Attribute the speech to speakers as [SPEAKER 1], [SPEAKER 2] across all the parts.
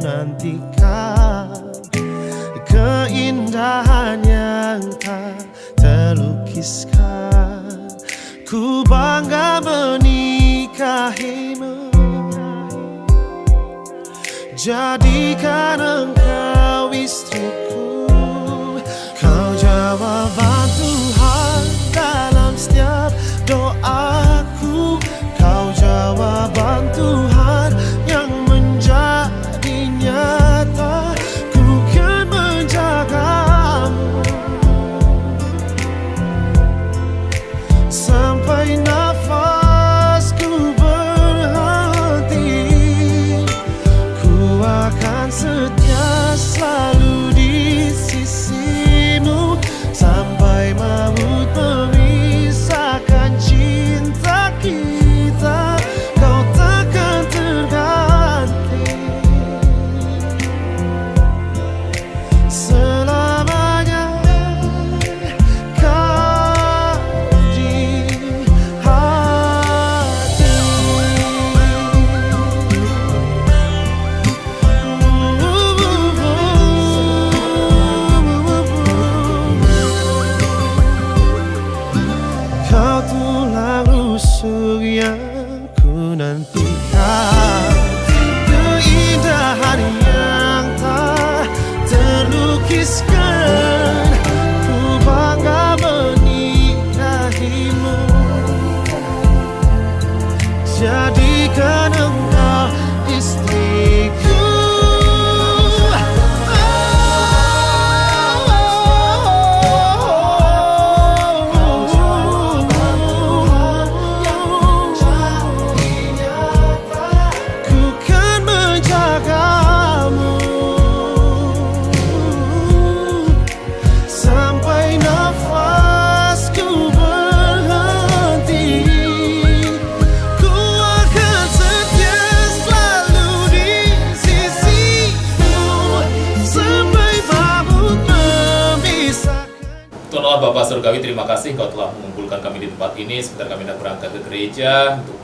[SPEAKER 1] nantikan keindahan yang tak terlukiskan. Ku bangga menikahimu, jadikan engkau istriku. Kau jawaban Tuhan dalam setiap doaku. Kau jawaban Tuhan yang menjadi nyata. Ku kan menjagamu sampai nafasku berhenti. Ku akan setia selalu di sisimu sampai maut memisahkan cinta kita. Kau takkan terganti selamanya. Kau di hati. Kau tulang rusuk yang ku nantikan, keindahan yang tak terlukiskan. Ku bangga menikahimu, jadikan engkau istriku. Ku kan menjagamu sampai nafasku berhenti. Ku akan setia selalu di sisimu sampai maut memisahkan.
[SPEAKER 2] Tuhan Allah Bapa Surgawi, terima kasih Kau telah mengumpulkan kami di tempat ini. Sebentar kami hendak berangkat ke gereja untuk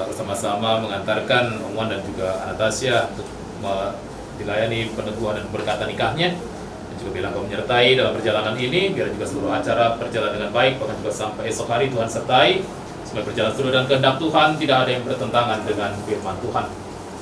[SPEAKER 2] bersama-sama mengantarkan Oman dan juga Anastasia untuk dilayani peneguhan dan berkata nikahnya. Dan juga bilang Kau menyertai dalam perjalanan ini, biar juga seluruh acara berjalan dengan baik, bahkan juga sampai esok hari Tuhan sertai. Supaya berjalan seluruh dan kehendak Tuhan, tidak ada yang bertentangan dengan firman Tuhan.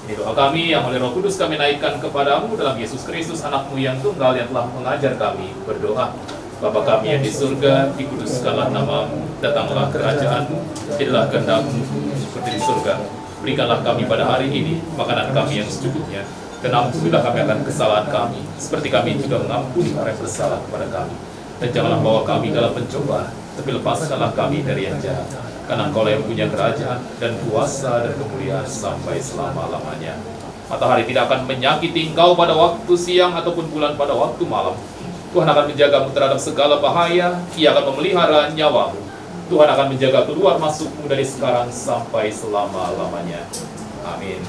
[SPEAKER 2] Ini doa kami yang oleh Roh Kudus kami naikkan kepadamu dalam Yesus Kristus, Anak-Mu yang tunggal yang telah mengajar kami berdoa. Bapa kami yang di surga, dikuduskanlah namamu, datanglah kerajaan-Mu, jadilah kehendak-Mu seperti di surga. Berikanlah kami pada hari ini makanan kami yang secukupnya, dan ampunilah kami akan kesalahan kami, seperti kami juga mengampuni orang yang bersalah kepada kami. Dan janganlah bawa kami dalam pencobaan, tapi lepaskanlah kami dari yang jahat. Karena Engkau yang punya kerajaan dan kuasa dan kemuliaan sampai selama-lamanya. Matahari tidak akan menyakiti engkau pada waktu siang ataupun bulan pada waktu malam. Tuhan akan menjagamu terhadap segala bahaya. Ia akan memelihara nyawamu. Tuhan akan menjaga keluar masukmu dari sekarang sampai selama-lamanya. Amin.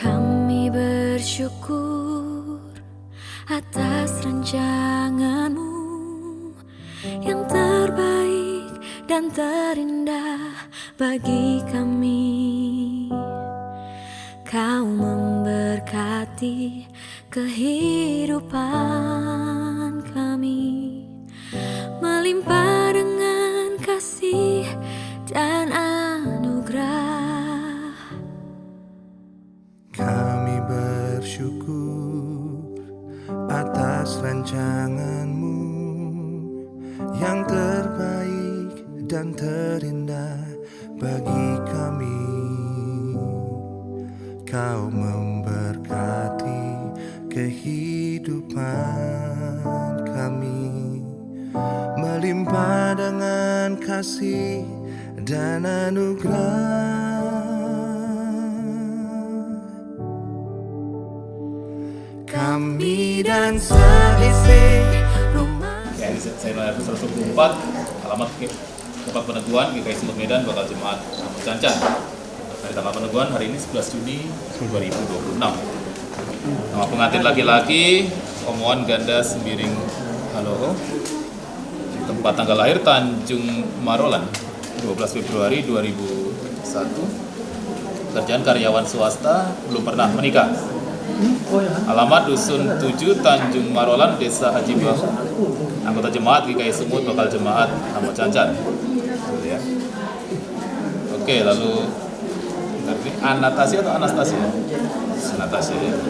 [SPEAKER 3] Kami bersyukur atas rancangan-Mu yang terbaik dan terindah bagi kami. Kau memberkati kehidupan kami, melimpah dengan kasih dan anugerah.
[SPEAKER 1] Kami bersyukur atas rancangan-Mu yang terbaik dan terindah bagi kami. Kau memberkati kehidupan kami, melimpah dengan kasih dan anugerah. Kami dan seisi rumah.
[SPEAKER 2] Ya, saya Naya 124, alamat tempat peneguhan GKI Sumut Medan, bakal jemaat Namun Cancan. Hari tanggal peneguhan hari ini 11 Juni 2026. Nama pengantin laki-laki Omoan Ganda Sembiring Halo. Tempat tanggal lahir Tanjung Marolan 12 Februari 2001. Pekerjaan karyawan swasta, belum pernah menikah. Alamat Dusun 7 Tanjung Marolan, Desa Haji Bahu. Anggota jemaat GKI Sumut, bakal jemaat Amot Cancan. Ya. Oke, lalu ini Anastasia atau Anastasia? Anastasia ya.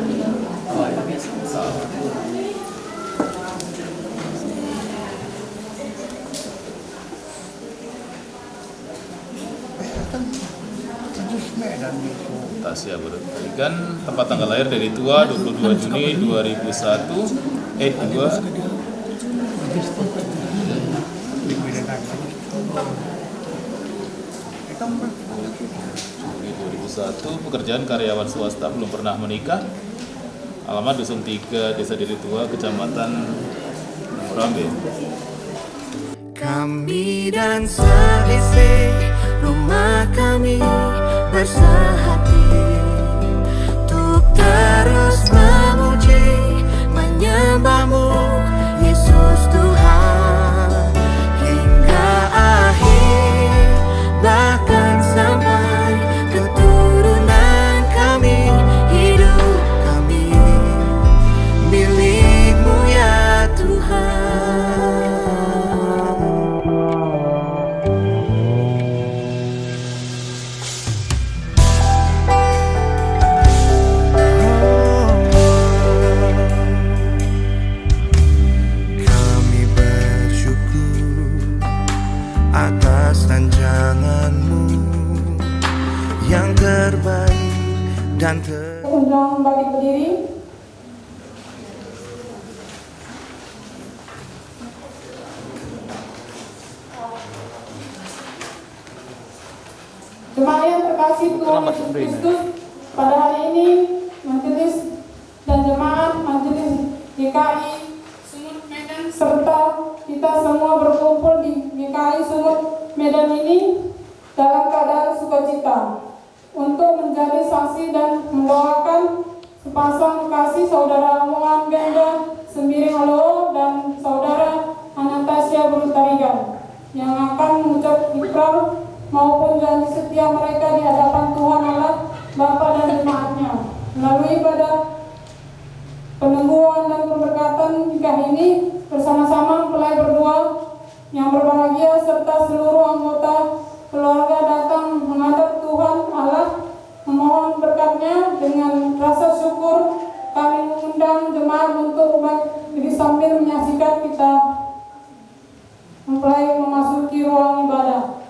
[SPEAKER 2] Tasya berikan tempat tanggal lahir dari tua 22 Juni 2001 2 2001, pekerjaan karyawan swasta, belum pernah menikah. Alamat Dusun 3 Desa Diri Tua, Kecamatan Murambe.
[SPEAKER 1] Kami dan seisi rumah kami bersehati untuk terus memuji, menyembah-Mu Yesus Tuhan hingga akhir, bahkan sampai keturunan kami. Hidup kami milik-Mu ya Tuhan. Kami bersyukur atas rancangan-Mu yang terbaik dan
[SPEAKER 4] Undang balik berdiri. Jemaat yang terkasih Tuhan Yesus Kristus, pada hari ini majelis dan jemaat majelis GKI Sumut Medan serta kita semua berkumpul di GKI Sumut Medan ini dalam keadaan sukacita untuk menjadi saksi dan membawakan sepasang kasih saudara Omoan Ganda Sembiring Halo dan saudara Anastasia Brutarigan yang akan mengucap ikrar maupun janji setia mereka di hadapan Tuhan Allah Bapa dan jemaatnya melalui ibadah peneguhan dan pemberkatan nikah ini bersama-sama mempelai berdua yang berbahagia serta seluruh anggota keluarga datang menghadap Tuhan Allah memohon berkatnya. Dengan rasa syukur kami mengundang jemaat untuk berdiri sambil menyaksikan kita mempelai memasuki ruang ibadah.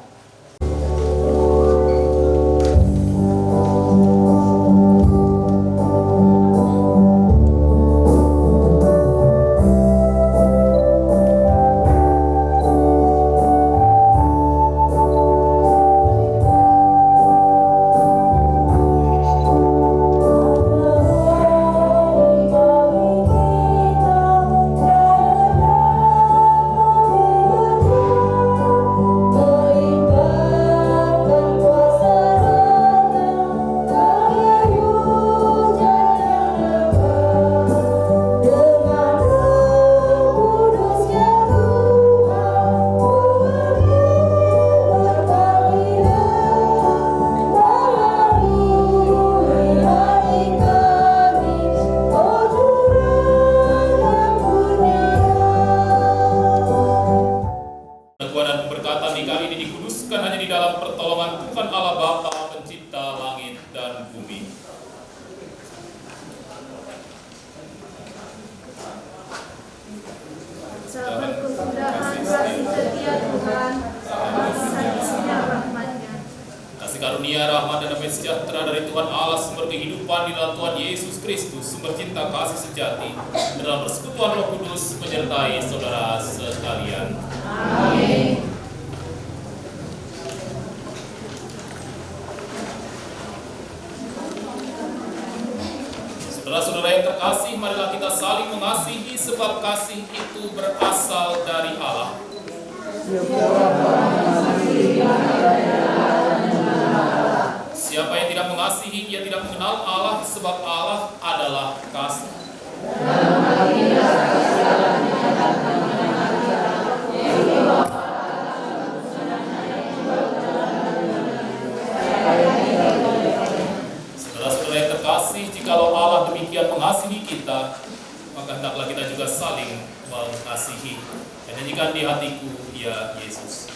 [SPEAKER 2] Karunia rahmat dan damai sejahtera dari Tuhan Allah sumber kehidupan di dalam Tuhan Yesus Kristus sumber cinta kasih sejati dan dalam persekutuan Roh Kudus menyertai saudara sekalian. Amin. Saudara-saudara yang terkasih, marilah kita saling mengasihi sebab kasih itu berasal dari Allah. Siapa yang tidak mengasihi, ia tidak mengenal mengenal Allah sebab Allah adalah kasih. Saudara-saudara yang terkasih, jikalau Allah demikian mengasihi kita, maka hendaklah kita juga saling mengasihi. Dan nyanyikan di hatiku, ya Yesus.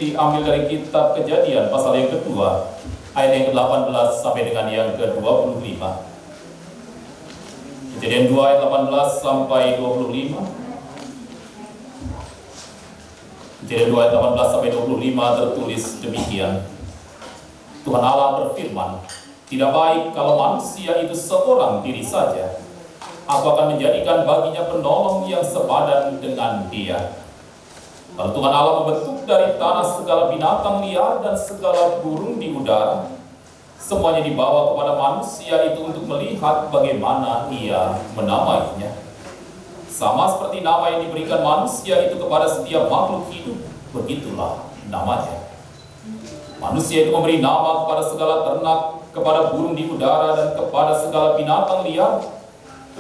[SPEAKER 2] Diambil dari kitab Kejadian pasal yang kedua, ayat yang ke-18 sampai dengan yang ke-25. Kejadian 2 ayat 18 sampai 25. Kejadian 2 ayat 18 sampai 25 tertulis demikian. Tuhan Allah berfirman, "Tidak baik kalau manusia itu seorang diri saja. Aku akan menjadikan baginya penolong yang sepadan dengan dia." Lalu Tuhan Allah membentuk dari tanah segala binatang liar dan segala burung di udara. Semuanya dibawa kepada manusia itu untuk melihat bagaimana ia menamainya. Sama seperti nama yang diberikan manusia itu kepada setiap makhluk hidup, begitulah namanya. Manusia itu memberi nama kepada segala ternak, kepada burung di udara, dan kepada segala binatang liar.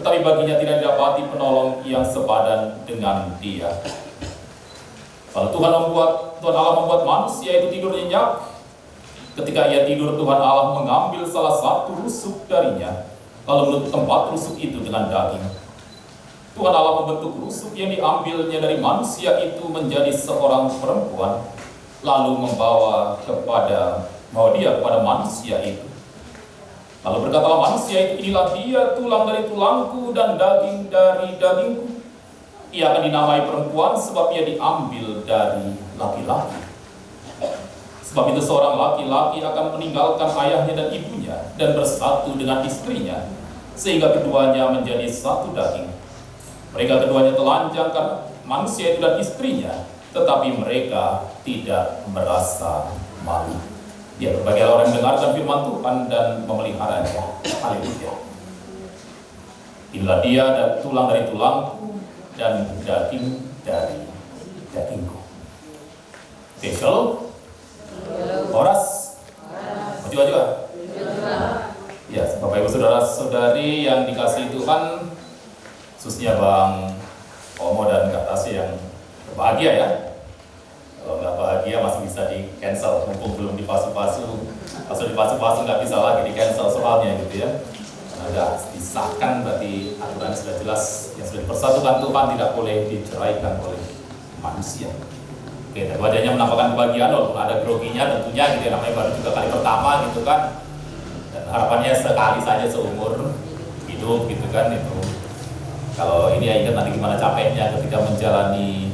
[SPEAKER 2] Tetapi baginya tidak didapati penolong yang sepadan dengan dia. Lalu Tuhan Allah membuat manusia itu tidur nyenyak. Ketika ia tidur, Tuhan Allah mengambil salah satu rusuk darinya, lalu menutup tempat rusuk itu dengan daging. Tuhan Allah membentuk rusuk yang diambilnya dari manusia itu menjadi seorang perempuan, lalu membawa dia kepada manusia itu. Lalu berkatalah manusia itu, "Inilah dia, tulang dari tulangku dan daging dari dagingku. Ia akan dinamai perempuan sebab ia diambil dari laki-laki. Sebab itu seorang laki-laki akan meninggalkan ayahnya dan ibunya dan bersatu dengan istrinya, sehingga keduanya menjadi satu daging. Mereka keduanya telanjang karena manusia itu dan istrinya, tetapi mereka tidak merasa malu. Ya, berbagai orang mendengarkan firman Tuhan dan memeliharanya. Haleluya. Inilah dia tulang dari tulangku dan daging dari dagingku. Oke, shalom. Horas. Maju. Ya, Bapak Ibu Saudara-saudari yang dikasihi Tuhan, khususnya Bang Omo dan Kak Tasya yang berbahagia ya. Kalau nggak bahagia masih bisa di cancel, mumpung belum dipasu-pasu. Kalau dipasu-pasu nggak bisa lagi di cancel soalnya gitu ya. Karena udah disahkan berarti aturan sudah jelas, yang sudah dipersatukan Tuhan tidak boleh diceraikan oleh manusia. Oke, dan wajahnya menampakkan kebahagiaan walaupun ada groginya tentunya gitu ya, namanya baru juga kali pertama gitu kan. Dan harapannya sekali saja seumur hidup gitu kan itu. Kalau ini ya ingat nanti gimana capeknya ketika menjalani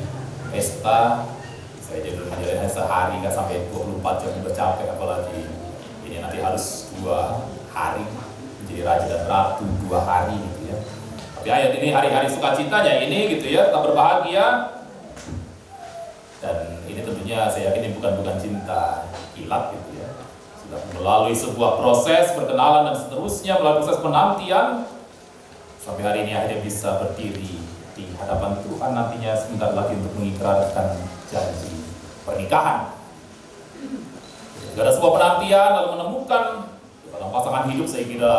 [SPEAKER 2] pesta. Saya jadi menjalani sehari nggak sampai 24 jam udah capek, apalagi ini nanti harus 2 hari menjadi raja dan ratu 2 hari gitu ya. Tapi ayat ini hari-hari sukacitanya ini gitu ya, tetap berbahagia. Dan ini tentunya saya yakin ini bukan cinta kilat gitu ya. Sudah melalui sebuah proses perkenalan dan seterusnya, melalui proses penantian sampai hari ini akhirnya bisa berdiri di hadapan Tuhan nantinya sebentar lagi untuk mengikrarkan janji pernikahan. Jika ada sebuah penantian lalu menemukan dalam pasangan hidup, saya kira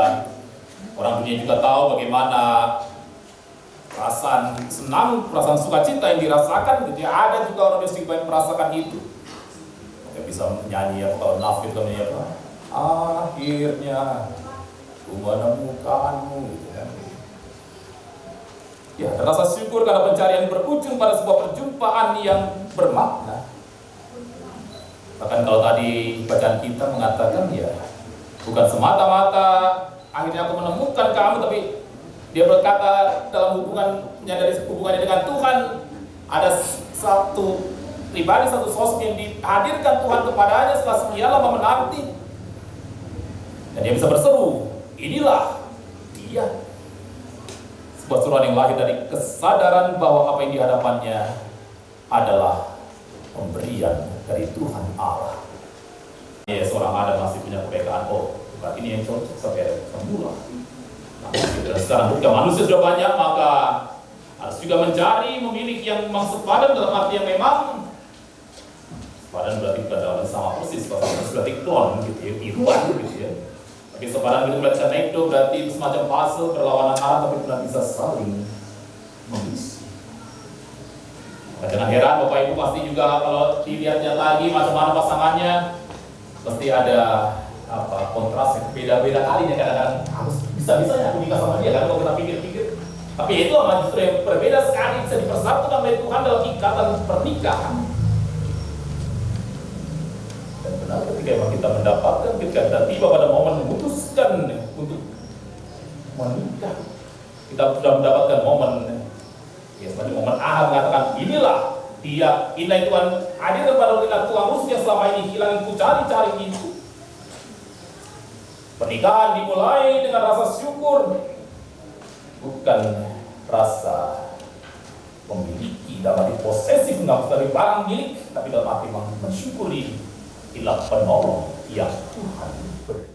[SPEAKER 2] orang dunia juga tahu bagaimana perasaan senang, perasaan sukacita yang dirasakan gitu ya. Ada juga orang yang sedikit merasakan itu. Maka bisa menyanyi ya, kalau nafid kan ya, akhirnya ku menemukanmu gitu ya. Ya, rasa syukur karena pencarian berujung pada sebuah perjumpaan yang bermakna. Bahkan kalau tadi bacaan kita mengatakan ya, bukan semata-mata akhirnya aku menemukan kamu, tapi dia berkata dalam hubungannya dengan Tuhan, ada satu pribadi, satu sosok yang dihadirkan Tuhan kepadanya setelah sekian lama menanti. Dan dia bisa berseru, inilah dia. Sebuah seruan yang lahir dari kesadaran bahwa apa yang di hadapannya adalah pemberian dari Tuhan Allah. Ya, seorang Adam masih punya kepekaan, oh, bukan ini yang cocok sampai semula. Nah, sekarang ketika manusia sudah banyak, maka harus juga mencari, memilih yang memang sepadan, dalam arti yang memang sepadan berarti bukan dalam sama persis, berarti klon gitu ya, tiruan gitu ya. Tapi sepadan itu berarti itu berarti semacam puzzle berlawanan arah, tapi tidak bisa saling mengisi. Jangan heran Bapak Ibu pasti juga kalau dilihatnya lagi macam-macam pasangannya, pasti ada kontras yang beda-beda kalinya. Kadang-kadang harus bisa-bisanya aku nikah sama dia, karena kalau kita pikir-pikir, tapi itu justru yang berbeda sekali, bisa dipersatukan oleh Tuhan dalam ikatan pernikahan. Dan benar ketika memang kita mendapatkan, ketika kita tiba pada momen memutuskan untuk menikah, kita sudah mendapatkan momen, ya seperti momen Ahab mengatakan, inilah dia, inilah Tuhan hadir kepada kita, Tuhan Yesus yang selama ini hilang, ku cari-cari itu. Pernikahan dimulai dengan rasa syukur, bukan rasa memiliki dalam arti posesif, nggak dari barang milik, tapi dalam arti mensyukuri ilah penolong yang Tuhan beri.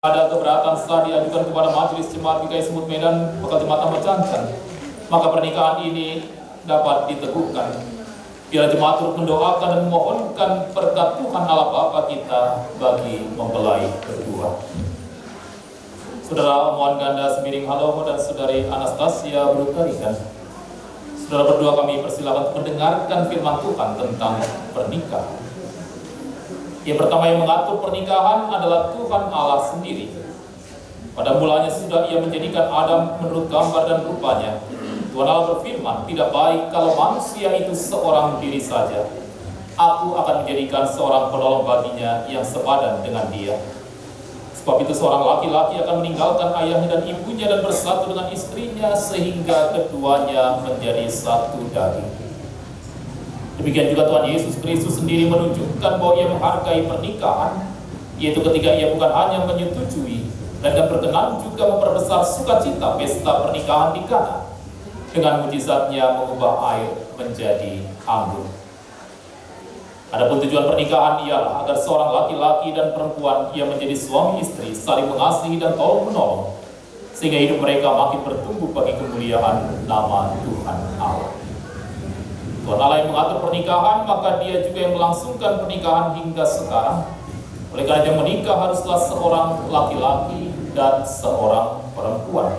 [SPEAKER 2] Ada keberatan setelah diajukan kepada Majelis Jemaat GKI Sumut Medan bakal jemaat tambah Jantan, maka pernikahan ini dapat diteguhkan. Biar jemaat turut mendoakan dan memohonkan berkat Tuhan Allah Bapa kita bagi mempelai berdua. Saudara Omoan Ganda Semiring Halomo dan Saudari Anastasia Brutarikan, saudara berdua kami persilakan untuk mendengarkan firman Tuhan tentang pernikahan. Yang pertama yang mengatur pernikahan adalah Tuhan Allah sendiri. Pada mulanya sudah Ia menjadikan Adam menurut gambar dan rupanya. Tuhan Allah berfirman, tidak baik kalau manusia itu seorang diri saja. Aku akan menjadikan seorang penolong baginya yang sepadan dengan dia. Sebab itu seorang laki-laki akan meninggalkan ayahnya dan ibunya dan bersatu dengan istrinya sehingga keduanya menjadi satu daging. Demikian juga Tuhan Yesus Kristus sendiri menunjukkan bahwa Ia menghargai pernikahan, yaitu ketika Ia bukan hanya menyetujui dan berkenan juga memperbesar sukacita pesta pernikahan di Kana dengan mujizatnya mengubah air menjadi anggur. Adapun tujuan pernikahan ialah agar seorang laki-laki dan perempuan yang menjadi suami istri saling mengasihi dan tolong menolong sehingga hidup mereka makin bertumbuh bagi kemuliaan nama Tuhan Allah. Tuhan Allah yang mengatur pernikahan, maka Dia juga yang melangsungkan pernikahan hingga sekarang. Oleh karena yang menikah haruslah seorang laki-laki dan seorang perempuan.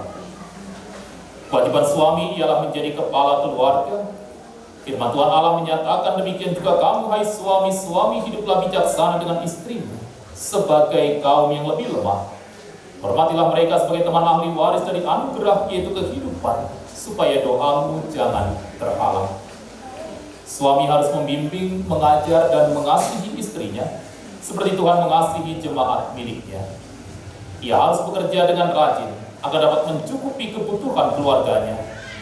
[SPEAKER 2] Kewajiban suami ialah menjadi kepala keluarga. Firman Tuhan Allah menyatakan demikian juga kamu, hai suami-suami, hiduplah bijaksana dengan istrimu sebagai kaum yang lebih lemah. Hormatilah mereka sebagai teman ahli waris dari anugerah, yaitu kehidupan, supaya doamu jangan terhalang. Suami harus membimbing, mengajar, dan mengasihi istrinya seperti Tuhan mengasihi jemaat miliknya. Ia harus bekerja dengan rajin agar dapat mencukupi kebutuhan keluarganya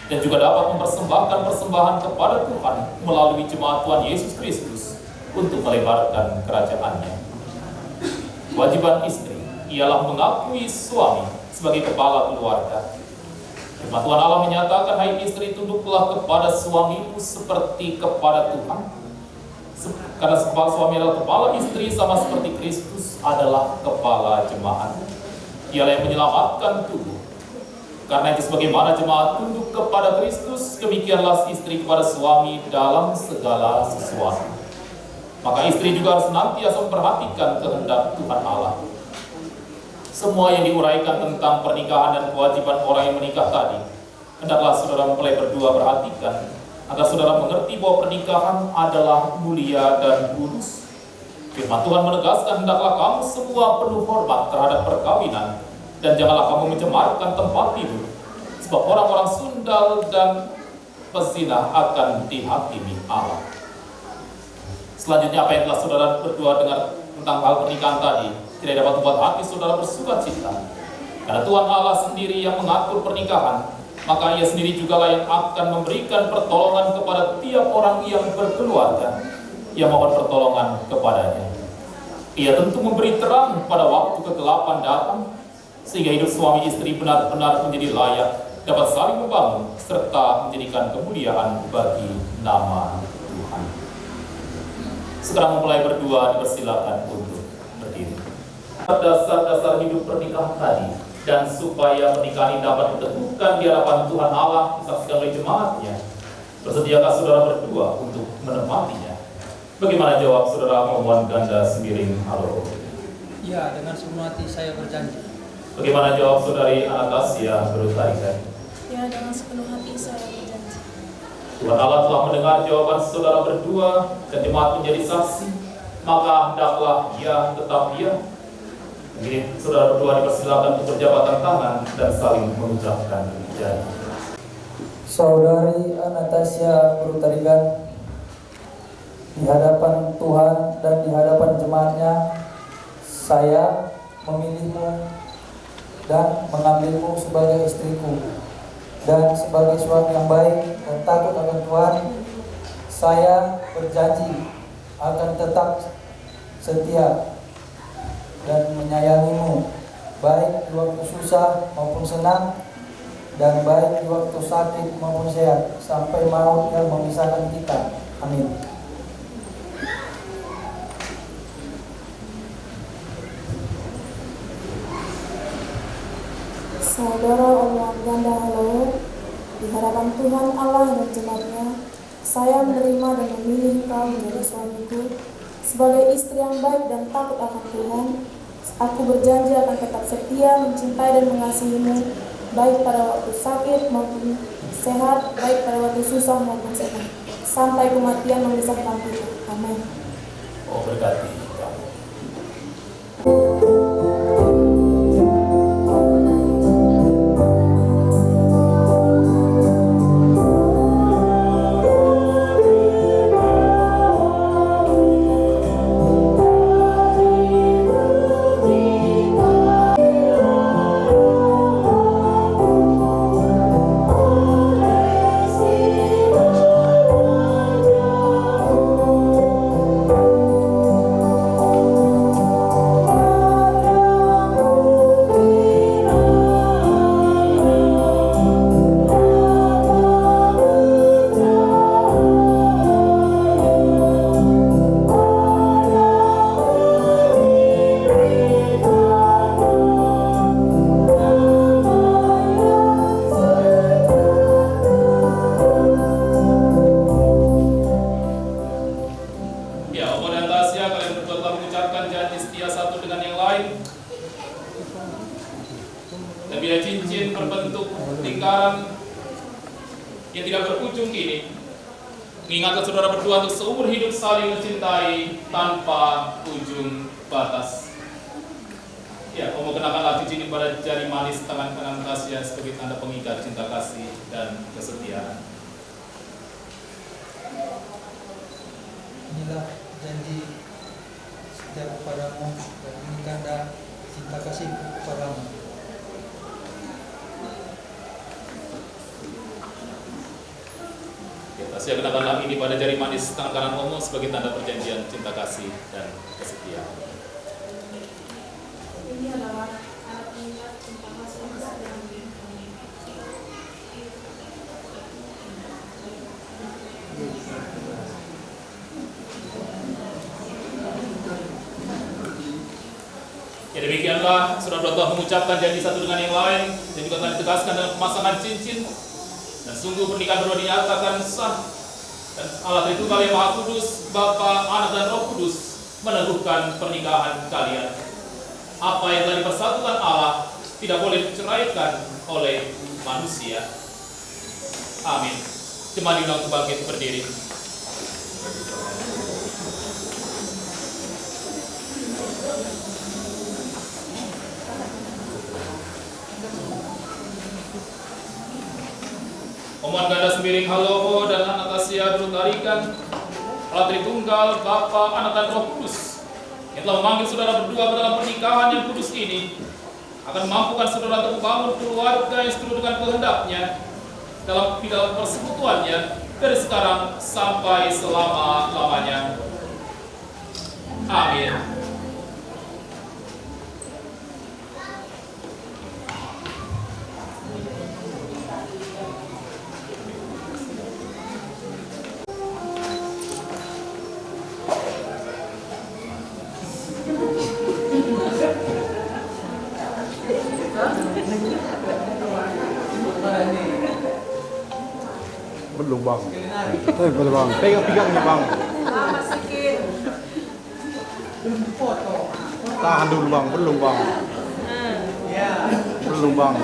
[SPEAKER 2] dan juga dapat mempersembahkan persembahan kepada Tuhan melalui jemaat Tuhan Yesus Kristus untuk melebarkan kerajaannya. Kewajiban istri ialah mengakui suami sebagai kepala keluarga. Firman Tuhan Allah menyatakan, hai istri, tunduklah kepada suamimu seperti kepada Tuhan. Karena suami adalah kepala istri, sama seperti Kristus adalah kepala jemaat. Dialah yang menyelamatkan tubuh. Karena itu sebagaimana jemaat tunduk kepada Kristus, demikianlah istri kepada suami dalam segala sesuatu. Maka istri juga harus senantiasa memperhatikan kehendak Tuhan Allah. Semua yang diuraikan tentang pernikahan dan kewajiban orang yang menikah tadi, hendaklah saudara mempelai berdua perhatikan, agar saudara mengerti bahwa pernikahan adalah mulia dan kudus. Firman Tuhan menegaskan, hendaklah kamu semua penuh hormat terhadap perkawinan, dan janganlah kamu mencemarkan tempat tidur, sebab orang-orang sundal dan pezina akan dihakimi Allah. Selanjutnya, apa yang telah saudara berdua dengar tentang hal pernikahan tadi tidak dapat membuat hati saudara bersukacita. Karena Tuhan Allah sendiri yang mengatur pernikahan, maka Ia sendiri juga yang akan memberikan pertolongan kepada tiap orang yang berkeluarga yang mohon pertolongan kepadanya. Ia tentu memberi terang pada waktu kegelapan datang, sehingga hidup suami istri benar-benar menjadi layak, dapat saling membangun, serta menjadikan kemuliaan bagi nama Tuhan. Sekarang mempelai berdua dipersilakan untuk berdiri. Dasar-dasar hidup pernikahan tadi, dan supaya pernikahan ini dapat diteguhkan di hadapan Tuhan Allah, disaksikan oleh jemaatnya, bersediakah saudara berdua untuk menempatinya? Bagaimana jawab saudara Omoan Ganda Semiring Halomo?
[SPEAKER 5] Ya, dengan sepenuh hati saya berjanji.
[SPEAKER 2] Bagaimana jawab saudari Anastasia Brutarikan?
[SPEAKER 6] Ya, dengan sepenuh hati saya berjanji.
[SPEAKER 2] Tuhan Allah telah mendengar jawaban saudara berdua dan jemaat menjadi saksi, maka hendaklah ya tetap ya. Ini saudara berdua dipersilakan untuk berjabatan tangan dan saling mengucapkan janji.
[SPEAKER 5] Saudari Anastasia Brutarikan, di hadapan Tuhan dan di hadapan jemaatnya, saya memilihmu dan mengambilmu sebagai istriku, dan sebagai suami yang baik dan takut akan Tuhan, saya berjanji akan tetap setia dan menyayangimu, baik di waktu susah maupun senang, dan baik di waktu sakit maupun sehat, sampai maut yang memisahkan kita. Amin.
[SPEAKER 6] Saudara omongan ganda halo, di hadapan Tuhan Allah dan jemaatnya, saya menerima dan memilih kau menjadi suamiku. Sebagai istri yang baik dan takut akan Tuhan, aku berjanji akan tetap setia, mencintai dan mengasihimu, baik pada waktu sakit maupun sehat, baik pada waktu susah maupun senang, sampai kematian memisahkan kita. Amin.
[SPEAKER 2] Oh, berkati kamu. Ya, Omo dan Tasya, kalian berdua telah mengucapkan janji setia satu dengan yang lain. Dan bila cincin berbentuk lingkaran yang tidak berujung ini, mengingatkan saudara berdua untuk seumur hidup saling mencintai tanpa ujung batas. Ya, Omo kenakanlah cincin ini pada jari manis tangan kanan Tasya sebagai tanda pengikat cinta kasih dan kesetiaan.
[SPEAKER 5] Inilah janji setia kepadamu dan ini tanda cinta kasihku kepadamu.
[SPEAKER 2] Ya, Tasya kenakanlah ini pada jari manis tangan kanan Omo sebagai tanda perjanjian cinta kasih dan kesetiaan.
[SPEAKER 6] Ini adalah alat pengingat cinta kasih yang
[SPEAKER 2] Ya, demikianlah saudara telah mengucapkan janji satu dengan yang lain dan juga telah ditegaskan dalam pemasangan cincin, dan sungguh pernikahan berdua dinyatakan sah, dan Allah Tritunggal yang Maha Kudus, Bapa, Anak dan Roh Kudus meneguhkan pernikahan kalian. Apa yang telah dipersatukan Allah tidak boleh diceraikan oleh manusia. Amin. Jemaat diundang untuk bangkit berdiri. Omongan ganda sembiring haloho dan anak Tasya berutarikan Allah Tritunggal, Bapa, Anak dan Roh Kudus yang telah memanggil saudara berdua ke dalam pernikahan yang kudus ini akan memampukan saudara untuk membangun keluarga yang seturut dengan kehendaknya dalam bidang persekutuannya dari sekarang sampai selama-lamanya. Amin.
[SPEAKER 7] Belum bang. Belum bang. Pegang nih bang. Tahan dulu bang. Belum bang. Belum bang.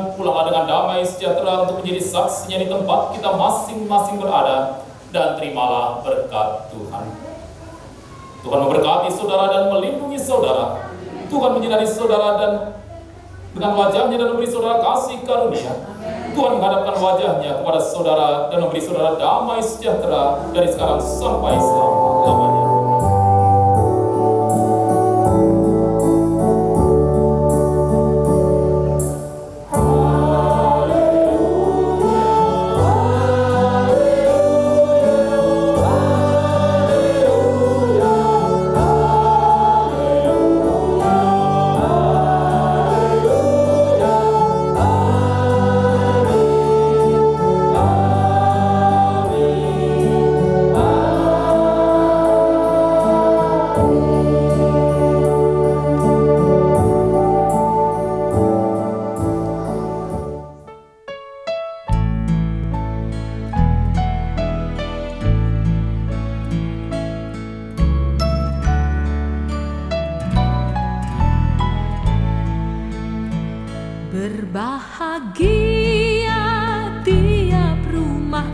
[SPEAKER 2] Tuhan, pulanglah dengan damai sejahtera untuk menjadi saksinya di tempat kita masing-masing berada, dan terimalah berkat Tuhan. Tuhan memberkati saudara dan melindungi saudara. Tuhan menyinari saudara dan dengan wajahnya dan memberi saudara kasih karunia. Tuhan menghadapkan wajahnya kepada saudara dan memberi saudara damai sejahtera dari sekarang sampai selama-lamanya.
[SPEAKER 3] Berbahagia tiap rumah